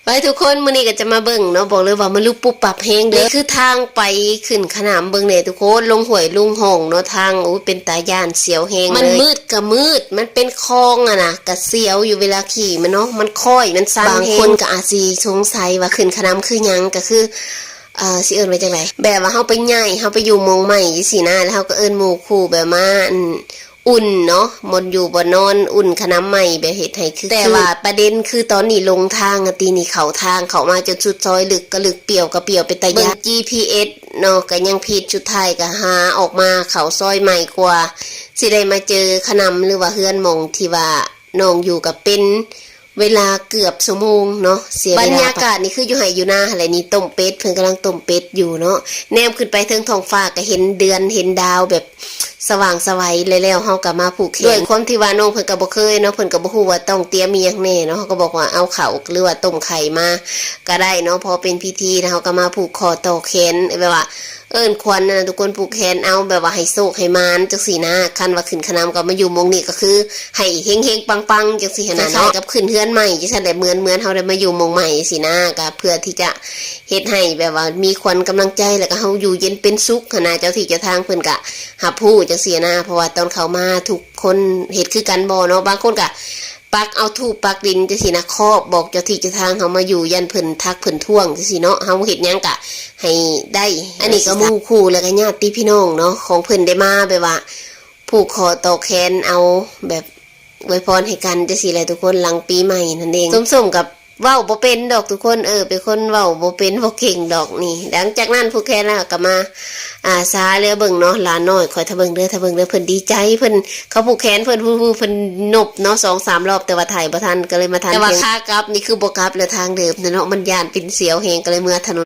ไว้ทุกคนมื้อนี้ก็จะมาเบิ่งเนาะบอกเลยว่ามันลุกปุ๊บปรับแฮงเด้อคือทางไปขึ้นขนามเบิ่งแน่ทุกคนลงห้วยลุงห่องเนาะทางเป็นตาย่านเสียวแฮงเลยมันมืดก็มืดมันเป็นคลองอะนะก็เสียวอยู่เวลาขี่มันเนาะมันค่อยมันสั่นบางคนก็อาจสิสงสัยว่าขึ้นขนามคือหยังก็คือสิเอิ้นว่าจังได๋แบบว่าเฮาไปใหญ่เฮาไปอยู่เมืองใหม่จังซี่นะแล้วเฮาก็เอิ้นหมู่คู่แบบมาอุ่นเนาะหมดอยู่บ่นอนอุ่นขนำใหม่แบบเฮ็ดให้คือแต่ว่าประเด็นคือตอนนี้ลงทางตีนี่เข้าทางเข้ามาจนสุดซอยลึกก็ลึกเปี่ยวก็เปี่ยวเป็นตะยะ GPS เนาะก็ยังผิดสุดท้ายก็หาออกมาเข้าซอยใหม่กว่าสิได้มาเจอขนำหรือว่าเฮือนหม่องที่ว่าน้องอยู่กับเป็นเวลาเกือบชั่วโมงเนาะเสียเวลาบรรยากาศนี่คืออยู่ไหอยู่หน้าอะไรนี่ต้มเป็ดเพิ่นกำลังต้มเป็ดอยู่เนาะแนมขึ้นไปเทิงท้องฟ้าก็เห็นเดือนเห็นดาวแบบสว่างสวัยแล้วเฮาก็มาผูกแขนด้วยความที่ว่าน้องเพิ่นก็บ่เคยเนาะเพิ่นก็บ่ฮู้ว่าต้องเตรียมมีหยังแน่เนาะเฮาก็บอกว่าเอาข้าวหรือว่าต้มไข่มาก็ได้เนาะพอเป็นพิธีแล้วเฮาก็มาผูกคอต่อแขนแบบว่าเอิ้นควันนะทุกคนผูกแขนเอาแบบว่าให้โชคให้มานจังซี่นะคันว่าขึ้นขนำก็มาอยู่มงนี้ก็คือให้เฮงๆปังๆจังซี่หั่นน่ะเนาะกับขึ้นเฮือนใหม่จังซั่นแหละเหมือนเฮาได้มาอยู่มงใหม่สินะก็เพื่อที่จะเฮ็ดให้แบบว่ามีควันกำลังใจแล้วก็เฮาอยู่เย็นเป็นสุขหั่นน่ะเจ้าที่เจ้าทางเพิ่นก็รับรู้จังซี่นะเพราะว่าตอนเข้ามาทุกคนเฮ็ดคือกันบ่เนาะบางคนก็ปักเอาธูปปักดินจังซี่นะครอบบอกเจ้าที่เจ้าทางเฮามาอยู่ยันเพิ่นทักเพิ่นท่วงจังซี่เนาะเฮาเฮ็ดหยังก็ให้ได้อันนี้ก็หมู่คู่แล้วก็ญาติพี่น้องเนาะของเพิ่นได้มาแบบว่าผูกคอต่อแขนเอาแบบอวยพรให้กันจังซี่แหละทุกคนหลังปีใหม่นั่นเองสมกับเว้าบ่เป็นดอกทุกคนเป็นคนเว้าบ่เป็นบ่เก่งดอกนี่หลังจากนั้นผู้แค่แล้วก็มาซาแล้วเบิ่งเนาะหลานน้อยคอยถ้าเบิ่งเด้อเพิ่นดีใจเพิ่นเขาผูกแขนเพิ่นเพิ่นนบเนาะ 2-3 รอบแต่ว่าถ่ายบ่ทันก็เลยมาทันแต่ว่าค่ากลับนี่คือบ่กลับแล้วทางเดิมเนาะมันย่านเป็นเสียวแฮงก็เลยเมื่อถนน